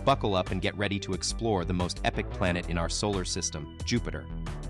buckle up and get ready to explore the most epic planet in our solar system, Jupiter.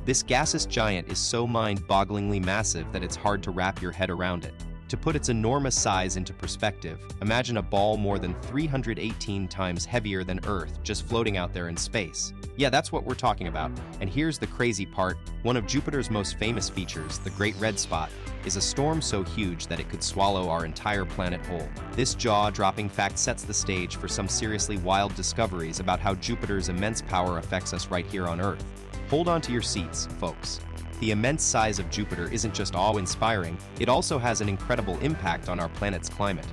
This gaseous giant is so mind-bogglingly massive that it's hard to wrap your head around it. To put its enormous size into perspective, imagine a ball more than 318 times heavier than Earth just floating out there in space. Yeah, that's what we're talking about. And here's the crazy part. One of Jupiter's most famous features, the Great Red Spot, is a storm so huge that it could swallow our entire planet whole. This jaw-dropping fact sets the stage for some seriously wild discoveries about how Jupiter's immense power affects us right here on Earth. Hold on to your seats, folks. The immense size of Jupiter isn't just awe-inspiring, it also has an incredible impact on our planet's climate.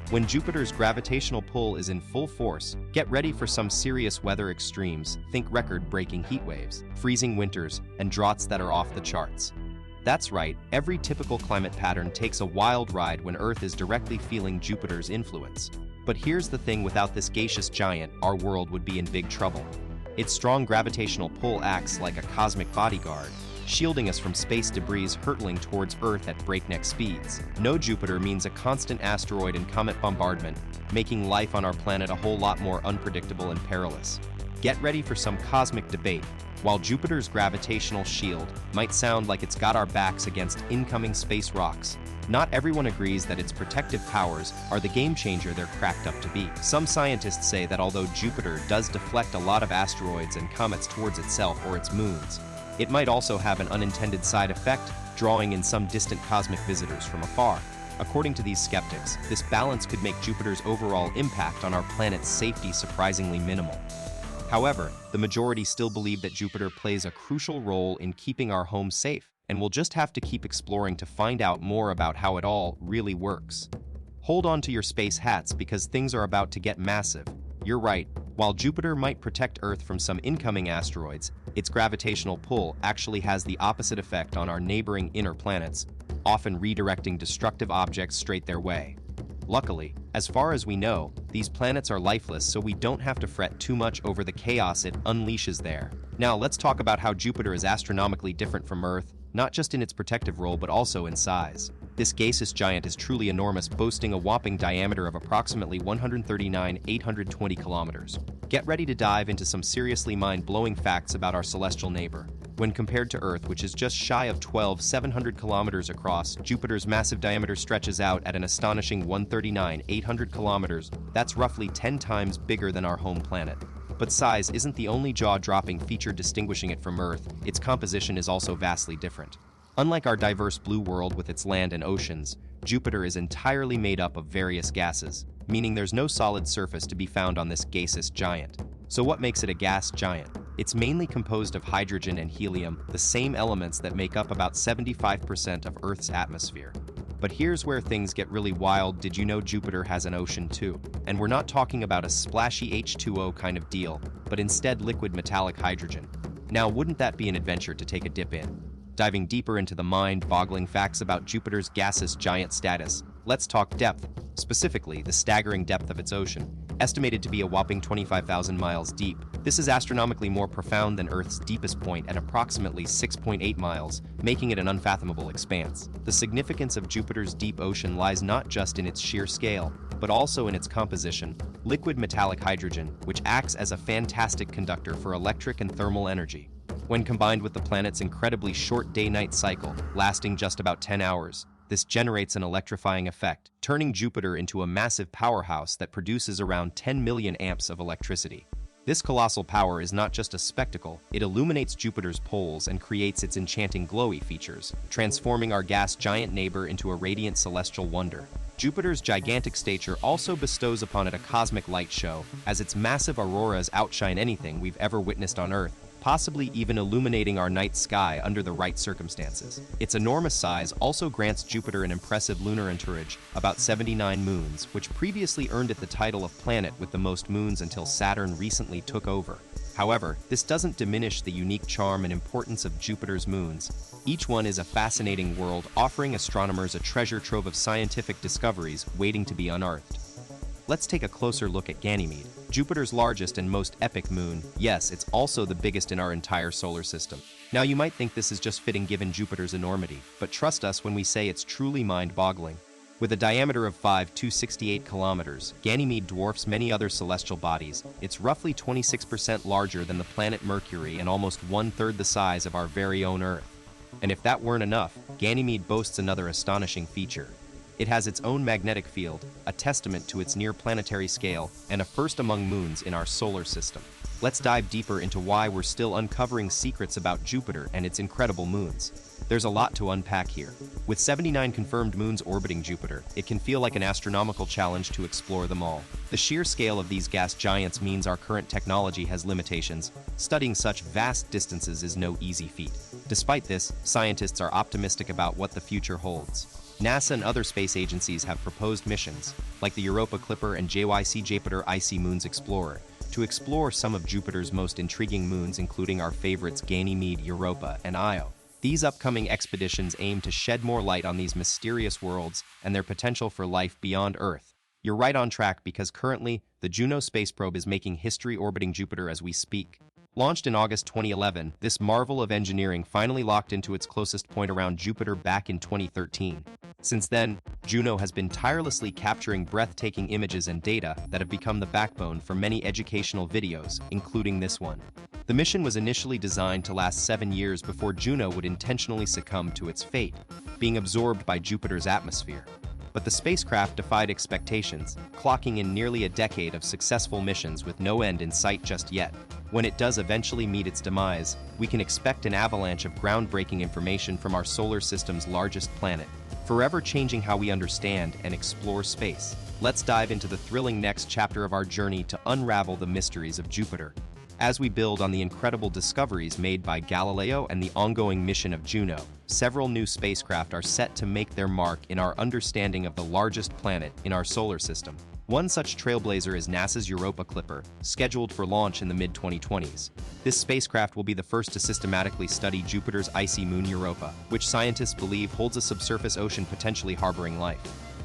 When Jupiter's gravitational pull is in full force, get ready for some serious weather extremes. Think record-breaking heat waves, freezing winters, and droughts that are off the charts. That's right, every typical climate pattern takes a wild ride when Earth is directly feeling Jupiter's influence. But here's the thing, without this gaseous giant, our world would be in big trouble. Its strong gravitational pull acts like a cosmic bodyguard, shielding us from space debris hurtling towards Earth at breakneck speeds. No Jupiter means a constant asteroid and comet bombardment, making life on our planet a whole lot more unpredictable and perilous. Get ready for some cosmic debate. While Jupiter's gravitational shield might sound like it's got our backs against incoming space rocks, not everyone agrees that its protective powers are the game changer they're cracked up to be. Some scientists say that although Jupiter does deflect a lot of asteroids and comets towards itself or its moons, it might also have an unintended side effect, drawing in some distant cosmic visitors from afar. According to these skeptics, this balance could make Jupiter's overall impact on our planet's safety surprisingly minimal. However, the majority still believe that Jupiter plays a crucial role in keeping our home safe, and we'll just have to keep exploring to find out more about how it all really works. Hold on to your space hats because things are about to get massive. You're right, while Jupiter might protect Earth from some incoming asteroids, its gravitational pull actually has the opposite effect on our neighboring inner planets, often redirecting destructive objects straight their way. Luckily, as far as we know, these planets are lifeless, so we don't have to fret too much over the chaos it unleashes there. Now let's talk about how Jupiter is astronomically different from Earth, not just in its protective role but also in size. This gaseous giant is truly enormous, boasting a whopping diameter of approximately 139,820 kilometers. Get ready to dive into some seriously mind-blowing facts about our celestial neighbor. When compared to Earth, which is just shy of 12,700 kilometers across, Jupiter's massive diameter stretches out at an astonishing 139,800 kilometers. That's roughly 10 times bigger than our home planet. But size isn't the only jaw-dropping feature distinguishing it from Earth. Its composition is also vastly different. Unlike our diverse blue world with its land and oceans, Jupiter is entirely made up of various gases, meaning there's no solid surface to be found on this gaseous giant. So what makes it a gas giant? It's mainly composed of hydrogen and helium, the same elements that make up about 75% of Earth's atmosphere. But here's where things get really wild. Did you know Jupiter has an ocean too? And we're not talking about a splashy H2O kind of deal, but instead liquid metallic hydrogen. Now, wouldn't that be an adventure to take a dip in? Diving deeper into the mind-boggling facts about Jupiter's gaseous giant status, let's talk depth, specifically the staggering depth of its ocean, estimated to be a whopping 25,000 miles deep. This is astronomically more profound than Earth's deepest point at approximately 6.8 miles, making it an unfathomable expanse. The significance of Jupiter's deep ocean lies not just in its sheer scale, but also in its composition, liquid metallic hydrogen, which acts as a fantastic conductor for electric and thermal energy. When combined with the planet's incredibly short day-night cycle, lasting just about 10 hours, this generates an electrifying effect, turning Jupiter into a massive powerhouse that produces around 10 million amps of electricity. This colossal power is not just a spectacle, it illuminates Jupiter's poles and creates its enchanting glowy features, transforming our gas giant neighbor into a radiant celestial wonder. Jupiter's gigantic stature also bestows upon it a cosmic light show, as its massive auroras outshine anything we've ever witnessed on Earth, possibly even illuminating our night sky under the right circumstances. Its enormous size also grants Jupiter an impressive lunar entourage, about 79 moons, which previously earned it the title of planet with the most moons until Saturn recently took over. However, this doesn't diminish the unique charm and importance of Jupiter's moons. Each one is a fascinating world, offering astronomers a treasure trove of scientific discoveries waiting to be unearthed. Let's take a closer look at Ganymede, Jupiter's largest and most epic moon. Yes, it's also the biggest in our entire solar system. Now you might think this is just fitting given Jupiter's enormity, but trust us when we say it's truly mind-boggling. With a diameter of 5,268 kilometers, Ganymede dwarfs many other celestial bodies. It's roughly 26% larger than the planet Mercury and almost one-third the size of our very own Earth. And if that weren't enough, Ganymede boasts another astonishing feature. It has its own magnetic field, a testament to its near-planetary scale, and a first among moons in our solar system. Let's dive deeper into why we're still uncovering secrets about Jupiter and its incredible moons. There's a lot to unpack here. With 79 confirmed moons orbiting Jupiter, it can feel like an astronomical challenge to explore them all. The sheer scale of these gas giants means our current technology has limitations. Studying such vast distances is no easy feat. Despite this, scientists are optimistic about what the future holds. NASA and other space agencies have proposed missions, like the Europa Clipper and JYC Jupiter Icy Moons Explorer, to explore some of Jupiter's most intriguing moons, including our favorites Ganymede, Europa, and Io. These upcoming expeditions aim to shed more light on these mysterious worlds and their potential for life beyond Earth. You're right on track because currently, the Juno space probe is making history orbiting Jupiter as we speak. Launched in August 2011, this marvel of engineering finally locked into its closest point around Jupiter back in 2013. Since then, Juno has been tirelessly capturing breathtaking images and data that have become the backbone for many educational videos, including this one. The mission was initially designed to last 7 years before Juno would intentionally succumb to its fate, being absorbed by Jupiter's atmosphere. But the spacecraft defied expectations, clocking in nearly a decade of successful missions with no end in sight just yet. When it does eventually meet its demise, we can expect an avalanche of groundbreaking information from our solar system's largest planet, forever changing how we understand and explore space. Let's dive into the thrilling next chapter of our journey to unravel the mysteries of Jupiter. As we build on the incredible discoveries made by Galileo and the ongoing mission of Juno, several new spacecraft are set to make their mark in our understanding of the largest planet in our solar system. One such trailblazer is NASA's Europa Clipper, scheduled for launch in the mid-2020s. This spacecraft will be the first to systematically study Jupiter's icy moon Europa, which scientists believe holds a subsurface ocean potentially harboring life.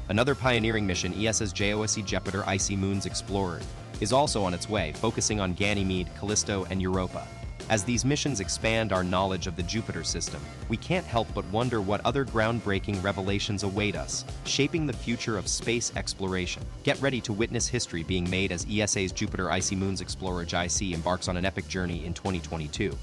Another pioneering mission, ESA's JOSC Jupiter Icy Moons Explorer, is also on its way, focusing on Ganymede, Callisto, and Europa. As these missions expand our knowledge of the Jupiter system, we can't help but wonder what other groundbreaking revelations await us, shaping the future of space exploration. Get ready to witness history being made as ESA's Jupiter Icy Moons Explorer JIC embarks on an epic journey in 2022.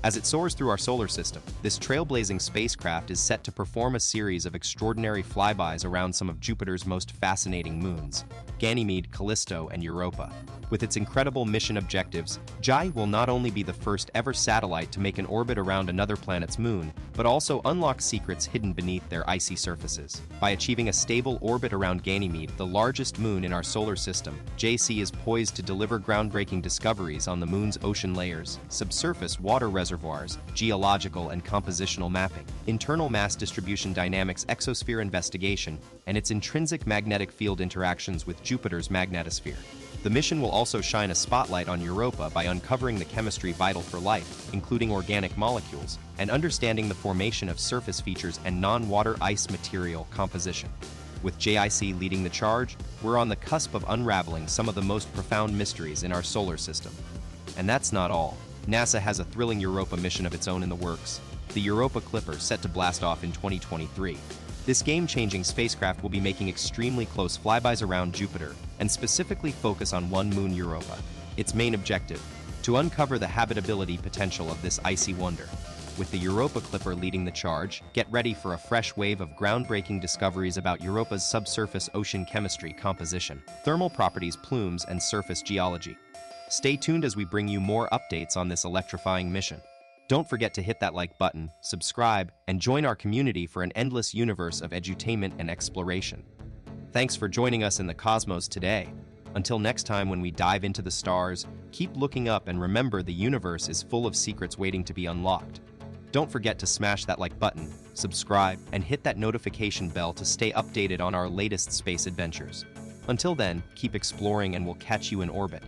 As it soars through our solar system, this trailblazing spacecraft is set to perform a series of extraordinary flybys around some of Jupiter's most fascinating moons, Ganymede, Callisto, and Europa. With its incredible mission objectives, JAI will not only be the first ever satellite to make an orbit around another planet's moon, but also unlock secrets hidden beneath their icy surfaces. By achieving a stable orbit around Ganymede, the largest moon in our solar system, JC is poised to deliver groundbreaking discoveries on the moon's ocean layers, subsurface water reservoirs, geological and compositional mapping, internal mass distribution dynamics, exosphere investigation, and its intrinsic magnetic field interactions with Jupiter's magnetosphere. The mission will also shine a spotlight on Europa by uncovering the chemistry vital for life, including organic molecules, and understanding the formation of surface features and non-water ice material composition. With JIC leading the charge, we're on the cusp of unraveling some of the most profound mysteries in our solar system. And that's not all. NASA has a thrilling Europa mission of its own in the works, the Europa Clipper, set to blast off in 2023. This game-changing spacecraft will be making extremely close flybys around Jupiter and specifically focus on one moon, Europa. Its main objective, to uncover the habitability potential of this icy wonder. With the Europa Clipper leading the charge, get ready for a fresh wave of groundbreaking discoveries about Europa's subsurface ocean chemistry, composition, thermal properties, plumes, and surface geology. Stay tuned as we bring you more updates on this electrifying mission. Don't forget to hit that like button, subscribe, and join our community for an endless universe of edutainment and exploration. Thanks for joining us in the cosmos today. Until next time when we dive into the stars, keep looking up and remember the universe is full of secrets waiting to be unlocked. Don't forget to smash that like button, subscribe, and hit that notification bell to stay updated on our latest space adventures. Until then, keep exploring and we'll catch you in orbit.